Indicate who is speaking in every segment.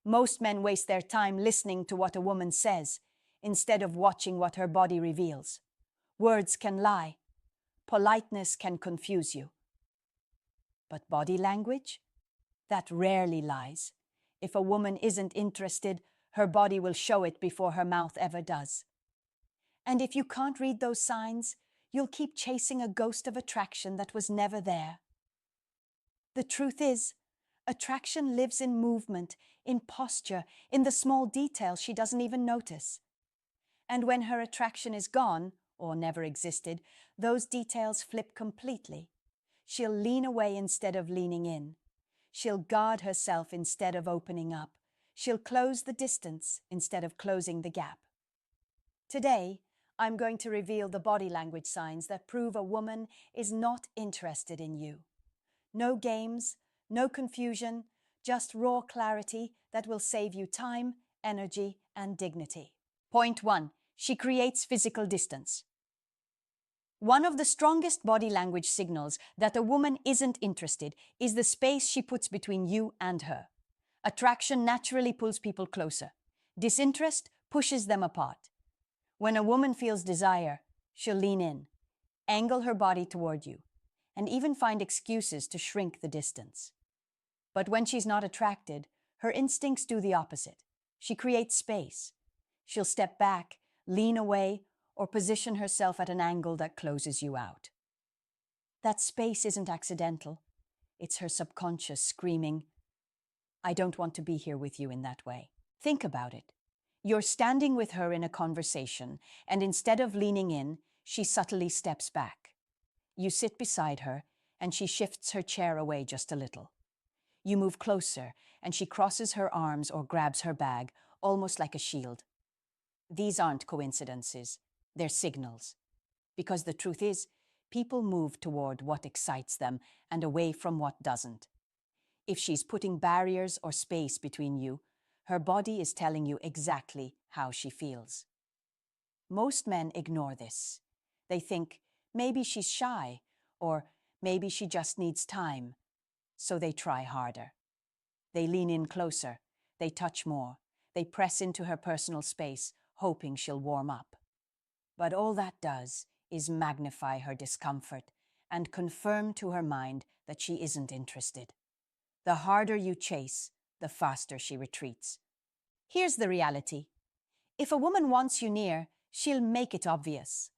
Speaker 1: Most men waste their time listening to what a woman says instead of watching what her body reveals. Words can lie. Politeness can confuse you. But body language? That rarely lies. If a woman isn't interested, her body will show it before her mouth ever does. And if you can't read those signs, you'll keep chasing a ghost of attraction that was never there. The truth is, attraction lives in movement, in posture, in the small details she doesn't even notice. And when her attraction is gone, or never existed, those details flip completely. She'll lean away instead of leaning in. She'll guard herself instead of opening up. She'll close the distance instead of closing the gap. Today, I'm going to reveal the body language signs that prove a woman is not interested in you. No games, no confusion, just raw clarity that will save you time, energy, and dignity. Point 1. She creates physical distance. One of the strongest body language signals that a woman isn't interested is the space she puts between you and her. Attraction naturally pulls people closer. Disinterest pushes them apart. When a woman feels desire, she'll lean in, angle her body toward you, and even find excuses to shrink the distance. But when she's not attracted, her instincts do the opposite. She creates space. She'll step back, lean away, or position herself at an angle that closes you out. That space isn't accidental. It's her subconscious screaming, "I don't want to be here with you in that way." Think about it. You're standing with her in a conversation, and instead of leaning in, she subtly steps back. You sit beside her, and she shifts her chair away just a little. You move closer, and she crosses her arms or grabs her bag, almost like a shield. These aren't coincidences. They're signals. Because the truth is, people move toward what excites them and away from what doesn't. If she's putting barriers or space between you, her body is telling you exactly how she feels. Most men ignore this. They think, maybe she's shy, or maybe she just needs time. So they try harder. They lean in closer. They touch more. They press into her personal space, hoping she'll warm up. But all that does is magnify her discomfort and confirm to her mind that she isn't interested. The harder you chase, the faster she retreats. Here's the reality. If a woman wants you near, she'll make it obvious.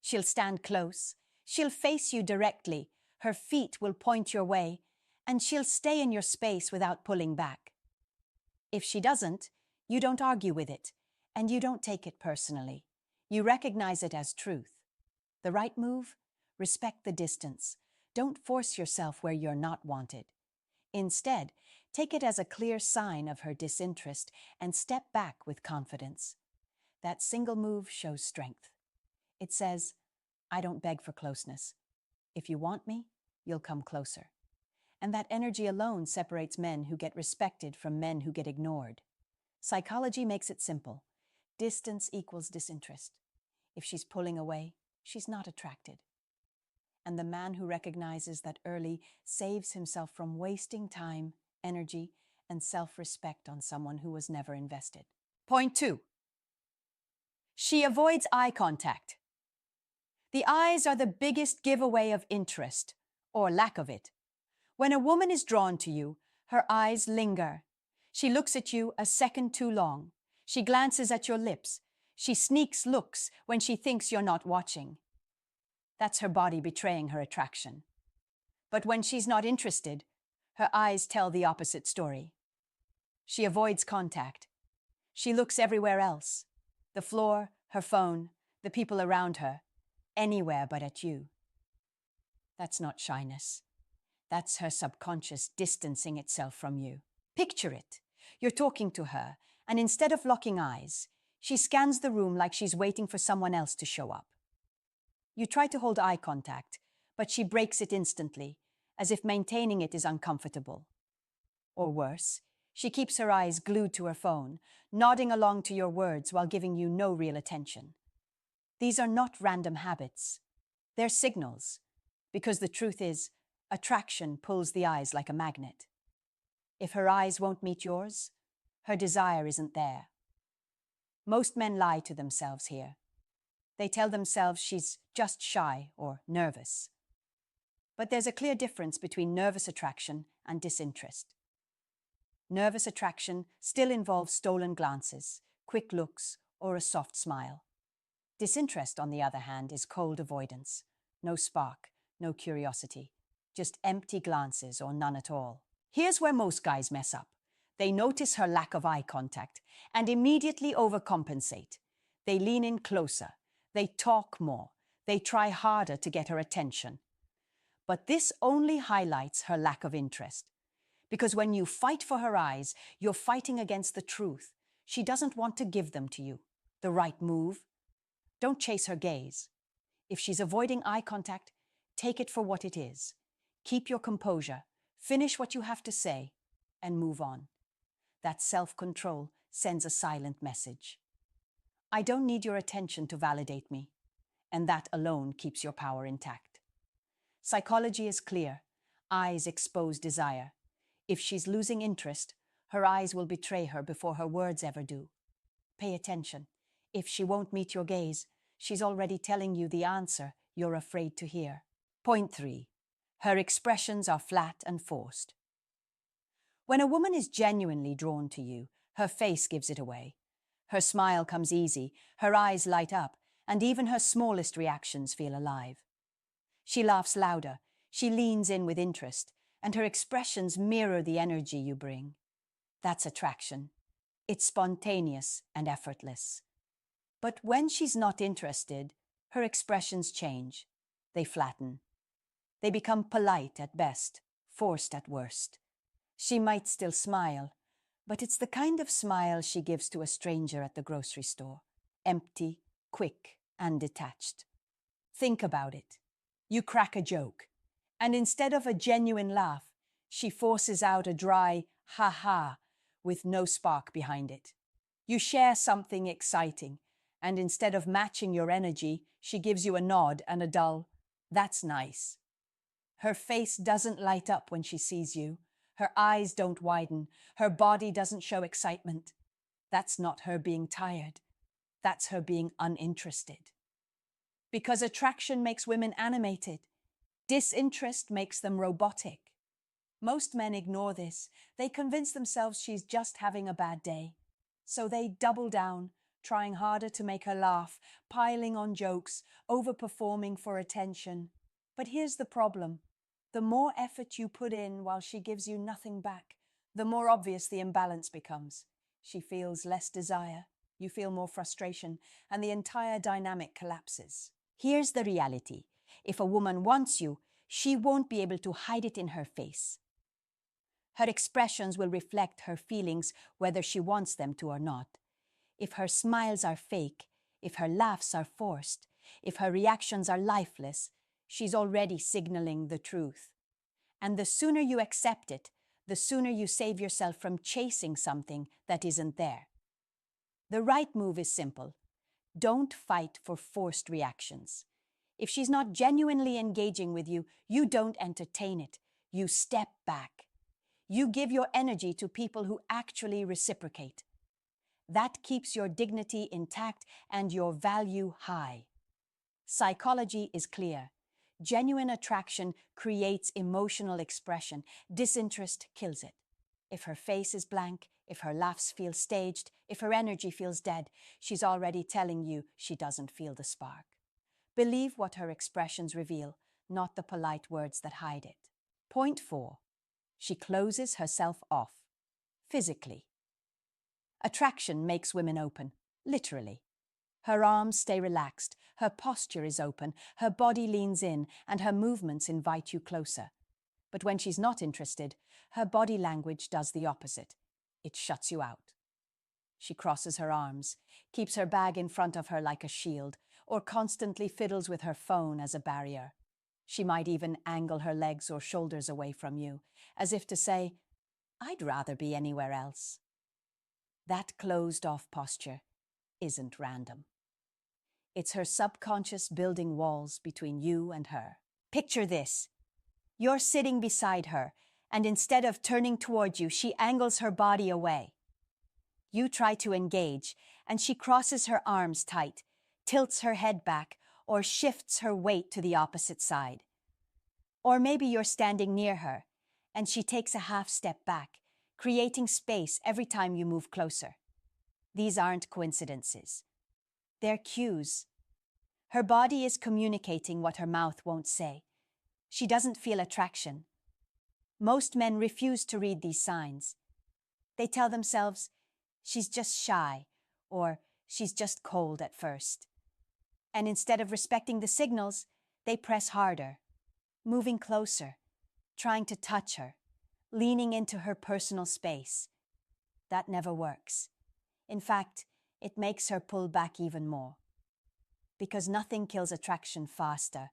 Speaker 1: She'll stand close. She'll face you directly. Her feet will point your way, and she'll stay in your space without pulling back. If she doesn't, you don't argue with it, and you don't take it personally. You recognize it as truth. The right move? Respect the distance. Don't force yourself where you're not wanted. Instead, take it as a clear sign of her disinterest and step back with confidence. That single move shows strength. It says, "I don't beg for closeness. If you want me, you'll come closer." And that energy alone separates men who get respected from men who get ignored. Psychology makes it simple. Distance equals disinterest. If she's pulling away, she's not attracted. And the man who recognizes that early saves himself from wasting time, energy, and self-respect on someone who was never invested. Point 2. She avoids eye contact. The eyes are the biggest giveaway of interest, or lack of it. When a woman is drawn to you, her eyes linger. She looks at you a second too long. She glances at your lips. She sneaks looks when she thinks you're not watching. That's her body betraying her attraction. But when she's not interested, her eyes tell the opposite story. She avoids contact. She looks everywhere else. The floor, her phone, the people around her, anywhere but at you. That's not shyness. That's her subconscious distancing itself from you. Picture it. You're talking to her, and instead of locking eyes, she scans the room like she's waiting for someone else to show up. You try to hold eye contact, but she breaks it instantly, as if maintaining it is uncomfortable. Or worse, she keeps her eyes glued to her phone, nodding along to your words while giving you no real attention. These are not random habits. They're signals, because the truth is, attraction pulls the eyes like a magnet. If her eyes won't meet yours, Her desire isn't there. Most men lie to themselves here. They tell themselves she's just shy or nervous. But there's a clear difference between nervous attraction and disinterest. Nervous attraction still involves stolen glances, quick looks, or a soft smile. Disinterest, on the other hand, is cold avoidance. No spark, no curiosity, just empty glances or none at all. Here's where most guys mess up. They notice her lack of eye contact and immediately overcompensate. They lean in closer. They talk more. They try harder to get her attention. But this only highlights her lack of interest. Because when you fight for her eyes, you're fighting against the truth. She doesn't want to give them to you. The right move. Don't chase her gaze. If she's avoiding eye contact, take it for what it is. Keep your composure, finish what you have to say, and move on. That self-control sends a silent message. I don't need your attention to validate me, and that alone keeps your power intact. Psychology is clear. Eyes expose desire. If she's losing interest, her eyes will betray her before her words ever do. Pay attention. If she won't meet your gaze, she's already telling you the answer you're afraid to hear. Point 3. Her expressions are flat and forced. When a woman is genuinely drawn to you, her face gives it away. Her smile comes easy, her eyes light up, and even her smallest reactions feel alive. She laughs louder, she leans in with interest, and her expressions mirror the energy you bring. That's attraction. It's spontaneous and effortless. But when she's not interested, her expressions change. They flatten. They become polite at best, forced at worst. She might still smile, but it's the kind of smile she gives to a stranger at the grocery store. Empty, quick, and detached. Think about it. You crack a joke, and instead of a genuine laugh, she forces out a dry ha-ha with no spark behind it. You share something exciting, and instead of matching your energy, she gives you a nod and a dull, "That's nice." Her face doesn't light up when she sees you. Her eyes don't widen. Her body doesn't show excitement. That's not her being tired. That's her being uninterested. Because attraction makes women animated. Disinterest makes them robotic. Most men ignore this. They convince themselves she's just having a bad day. So they double down, trying harder to make her laugh, piling on jokes, overperforming for attention. But here's the problem. The more effort you put in while she gives you nothing back, the more obvious the imbalance becomes. She feels less desire, you feel more frustration, and the entire dynamic collapses. Here's the reality. If a woman wants you, she won't be able to hide it in her face. Her expressions will reflect her feelings whether she wants them to or not. If her smiles are fake, if her laughs are forced, if her reactions are lifeless, she's already signaling the truth. And the sooner you accept it, the sooner you save yourself from chasing something that isn't there. The right move is simple. Don't fight for forced reactions. If she's not genuinely engaging with you, you don't entertain it. You step back. You give your energy to people who actually reciprocate. That keeps your dignity intact and your value high. Psychology is clear. Genuine attraction creates emotional expression. Disinterest kills it. If her face is blank, if her laughs feel staged, if her energy feels dead, she's already telling you she doesn't feel the spark. Believe what her expressions reveal, not the polite words that hide it. Point 4. She closes herself off. Physically. Attraction makes women open, literally. Her arms stay relaxed, her posture is open, her body leans in, and her movements invite you closer. But when she's not interested, her body language does the opposite. It shuts you out. She crosses her arms, keeps her bag in front of her like a shield, or constantly fiddles with her phone as a barrier. She might even angle her legs or shoulders away from you, as if to say, "I'd rather be anywhere else." That closed-off posture isn't random. It's her subconscious building walls between you and her. Picture this. You're sitting beside her, and instead of turning toward you, she angles her body away. You try to engage, and she crosses her arms tight, tilts her head back, or shifts her weight to the opposite side. Or maybe you're standing near her, and she takes a half step back, creating space every time you move closer. These aren't coincidences. They're cues. Her body is communicating what her mouth won't say. She doesn't feel attraction. Most men refuse to read these signs. They tell themselves, she's just shy, or she's just cold at first. And instead of respecting the signals, they press harder, moving closer, trying to touch her, leaning into her personal space. That never works. In fact, it makes her pull back even more. Because nothing kills attraction faster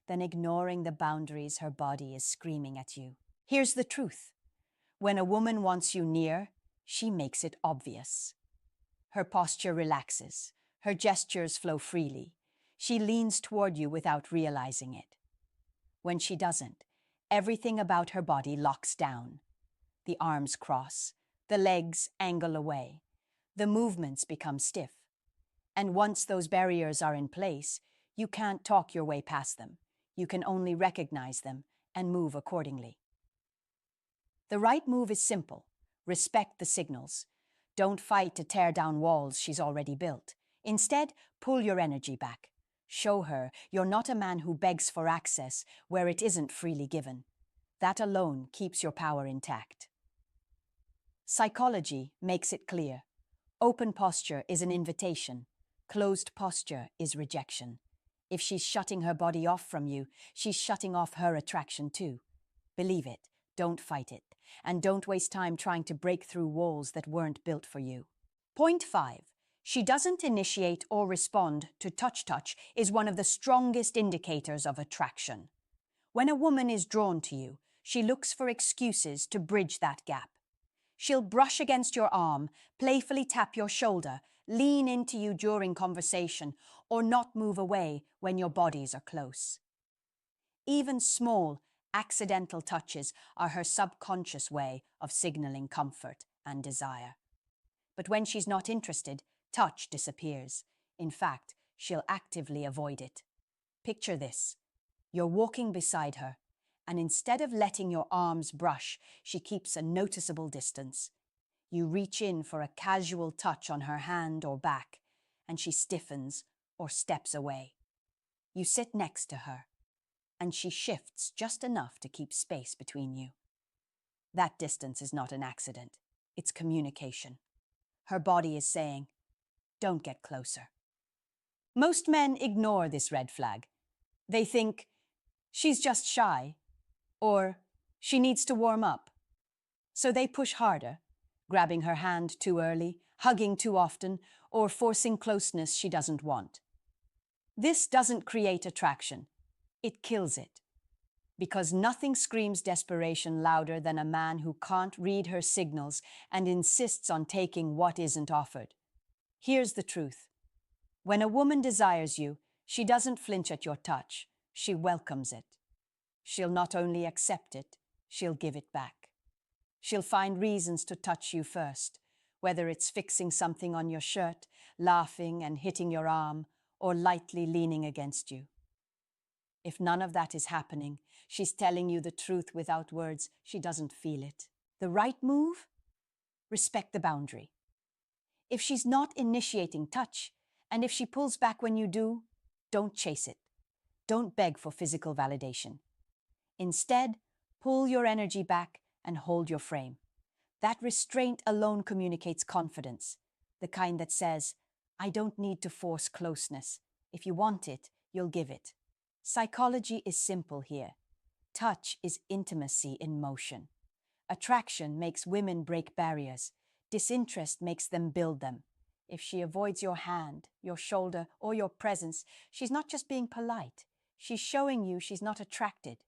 Speaker 1: than ignoring the boundaries her body is screaming at you. Here's the truth. When a woman wants you near, she makes it obvious. Her posture relaxes. Her gestures flow freely. She leans toward you without realizing it. When she doesn't, everything about her body locks down. The arms cross. The legs angle away. The movements become stiff. And once those barriers are in place, you can't talk your way past them. You can only recognize them and move accordingly. The right move is simple. Respect the signals. Don't fight to tear down walls she's already built. Instead, pull your energy back. Show her you're not a man who begs for access where it isn't freely given. That alone keeps your power intact. Psychology makes it clear. Open posture is an invitation. Closed posture is rejection. If she's shutting her body off from you, she's shutting off her attraction too. Believe it, don't fight it, and don't waste time trying to break through walls that weren't built for you. Point 5. She doesn't initiate or respond to touch is one of the strongest indicators of attraction. When a woman is drawn to you, she looks for excuses to bridge that gap. She'll brush against your arm, playfully tap your shoulder, lean into you during conversation, or not move away when your bodies are close. Even small, accidental touches are her subconscious way of signaling comfort and desire. But when she's not interested, touch disappears. In fact, she'll actively avoid it. Picture this. You're walking beside her, and instead of letting your arms brush, she keeps a noticeable distance. You reach in for a casual touch on her hand or back, and she stiffens or steps away. You sit next to her, and she shifts just enough to keep space between you. That distance is not an accident. It's communication. Her body is saying, don't get closer. Most men ignore this red flag. They think, she's just shy, or she needs to warm up. So they push harder, grabbing her hand too early, hugging too often, or forcing closeness she doesn't want. This doesn't create attraction. It kills it. Because nothing screams desperation louder than a man who can't read her signals and insists on taking what isn't offered. Here's the truth. When a woman desires you, she doesn't flinch at your touch. She welcomes it. She'll not only accept it, she'll give it back. She'll find reasons to touch you first, whether it's fixing something on your shirt, laughing and hitting your arm, or lightly leaning against you. If none of that is happening, she's telling you the truth without words. She doesn't feel it. The right move? Respect the boundary. If she's not initiating touch, and if she pulls back when you do, don't chase it. Don't beg for physical validation. Instead, pull your energy back and hold your frame. That restraint alone communicates confidence, the kind that says, I don't need to force closeness. If you want it, you'll give it. Psychology is simple here. Touch is intimacy in motion. Attraction makes women break barriers. Disinterest makes them build them. If she avoids your hand, your shoulder, or your presence, she's not just being polite. She's showing you she's not attracted.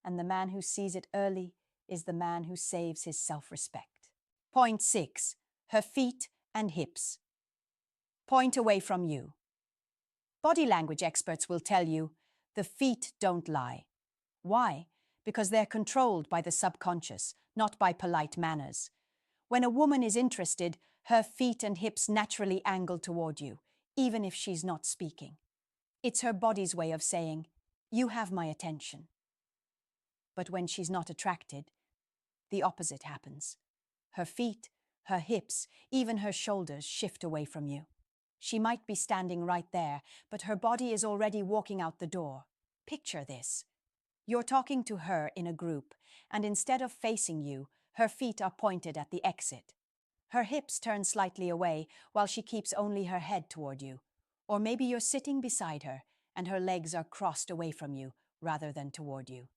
Speaker 1: And the man who sees it early is the man who saves his self-respect. Point 6. Her feet and hips. Point away from you. Body language experts will tell you the feet don't lie. Why? Because they're controlled by the subconscious, not by polite manners. When a woman is interested, Her feet and hips naturally angle toward you, even if she's not speaking. It's her body's way of saying, "You have my attention." But when she's not attracted, the opposite happens. Her feet, her hips, even her shoulders shift away from you. She might be standing right there, but her body is already walking out the door. Picture this. You're talking to her in a group, and instead of facing you, her feet are pointed at the exit. Her hips turn slightly away while she keeps only her head toward you. Or maybe you're sitting beside her, and her legs are crossed away from you rather than toward you.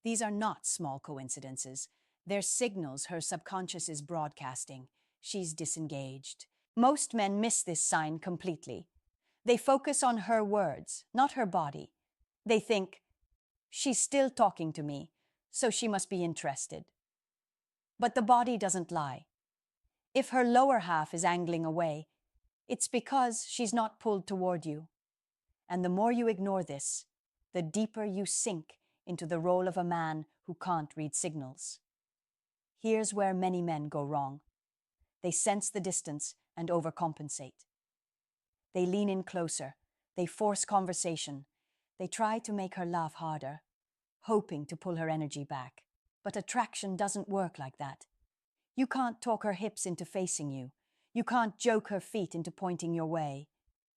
Speaker 1: These are not small coincidences. They're signals her subconscious is broadcasting. She's disengaged. Most men miss this sign completely. They focus on her words, not her body. They think, "She's still talking to me, so she must be interested." But the body doesn't lie. If her lower half is angling away, it's because she's not pulled toward you. And the more you ignore this, the deeper you sink into the role of a man who can't read signals. Here's where many men go wrong. They sense the distance and overcompensate. They lean in closer. They force conversation. They try to make her laugh harder, hoping to pull her energy back. But attraction doesn't work like that. You can't talk her hips into facing you. You can't joke her feet into pointing your way.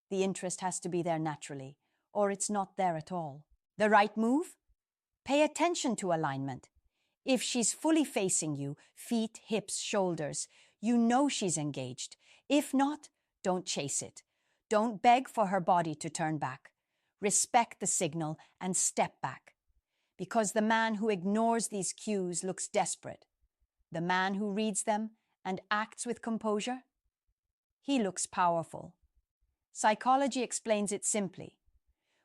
Speaker 1: The interest has to be there naturally, or it's not there at all. The right move? Pay attention to alignment. If she's fully facing you, feet, hips, shoulders, you know she's engaged. If not, don't chase it. Don't beg for her body to turn back. Respect the signal and step back. Because the man who ignores these cues looks desperate. The man who reads them and acts with composure, he looks powerful. Psychology explains it simply.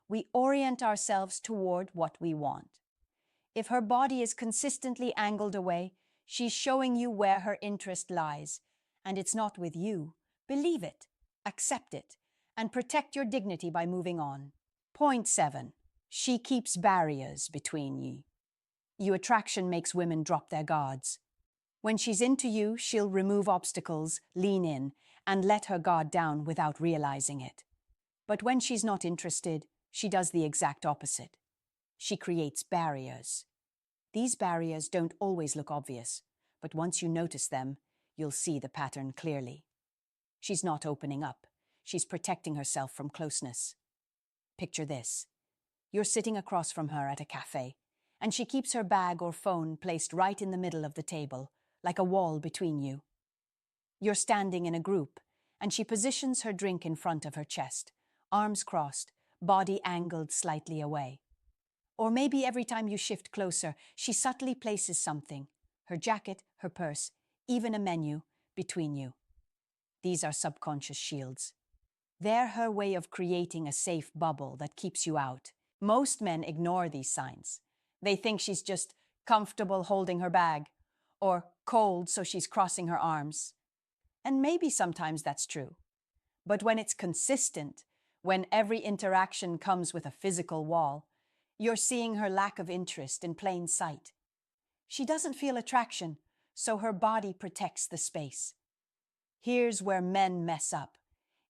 Speaker 1: We orient ourselves toward what we want. If her body is consistently angled away, she's showing you where her interest lies. And it's not with you. Believe it, accept it, and protect your dignity by moving on. Point 7. She keeps barriers between you. Your attraction makes women drop their guards. When she's into you, she'll remove obstacles, lean in, and let her guard down without realizing it. But when she's not interested, she does the exact opposite. She creates barriers. These barriers don't always look obvious, but once you notice them, you'll see the pattern clearly. She's not opening up. She's protecting herself from closeness. Picture this. You're sitting across from her at a cafe, and she keeps her bag or phone placed right in the middle of the table, like a wall between you. You're standing in a group, and she positions her drink in front of her chest, arms crossed, body angled slightly away. Or maybe every time you shift closer, she subtly places something, her jacket, her purse, even a menu, between you. These are subconscious shields. They're her way of creating a safe bubble that keeps you out. Most men ignore these signs. They think she's just comfortable holding her bag, or cold so she's crossing her arms. And maybe sometimes that's true. But when it's consistent, when every interaction comes with a physical wall, you're seeing her lack of interest in plain sight. She doesn't feel attraction, so her body protects the space. Here's where men mess up.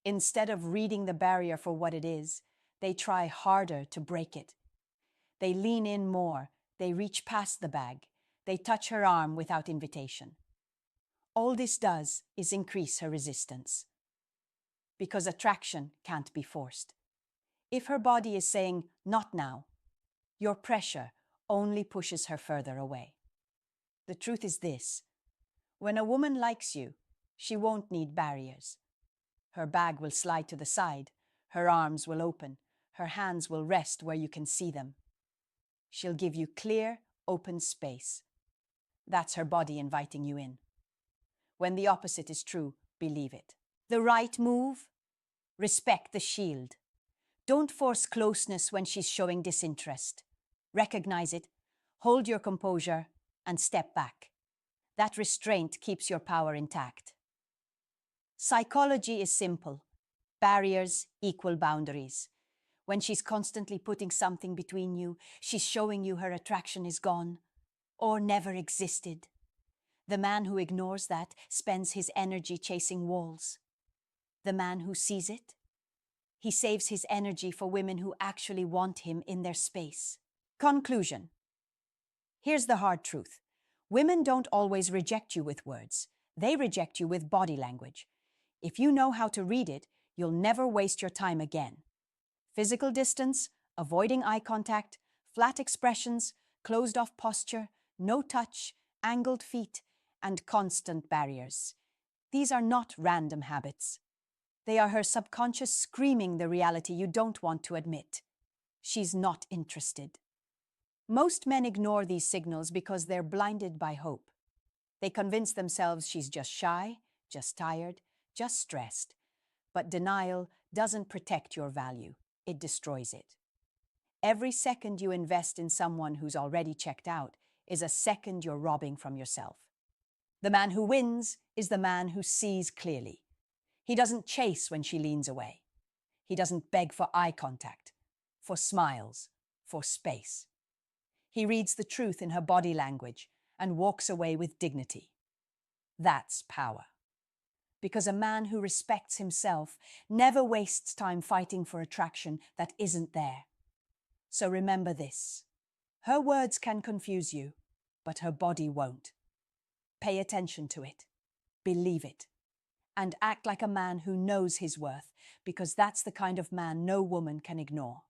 Speaker 1: Instead of reading the barrier for what it is, they try harder to break it. They lean in more, they reach past the bag, they touch her arm without invitation. All this does is increase her resistance. Because attraction can't be forced. If her body is saying, "Not now," your pressure only pushes her further away. The truth is this: when a woman likes you, she won't need barriers. Her bag will slide to the side, her arms will open, her hands will rest where you can see them. She'll give you clear, open space. That's her body inviting you in. When the opposite is true, believe it. The right move? Respect the shield. Don't force closeness when she's showing disinterest. Recognize it, hold your composure, and step back. That restraint keeps your power intact. Psychology is simple. Barriers equal boundaries. When she's constantly putting something between you, she's showing you her attraction is gone or never existed. The man who ignores that spends his energy chasing walls. The man who sees it, he saves his energy for women who actually want him in their space. Conclusion. Here's the hard truth. Women don't always reject you with words. They reject you with body language. If you know how to read it, you'll never waste your time again. Physical distance, avoiding eye contact, flat expressions, closed-off posture, no touch, angled feet, and constant barriers. These are not random habits. They are her subconscious screaming the reality you don't want to admit. She's not interested. Most men ignore these signals because they're blinded by hope. They convince themselves she's just shy, just tired, just stressed. But denial doesn't protect your value. It destroys it. Every second you invest in someone who's already checked out is a second you're robbing from yourself. The man who wins is the man who sees clearly. He doesn't chase when she leans away. He doesn't beg for eye contact, for smiles, for space. He reads the truth in her body language and walks away with dignity. That's power. Because a man who respects himself never wastes time fighting for attraction that isn't there. So remember this. Her words can confuse you, but her body won't. Pay attention to it. Believe it. And act like a man who knows his worth, because that's the kind of man no woman can ignore.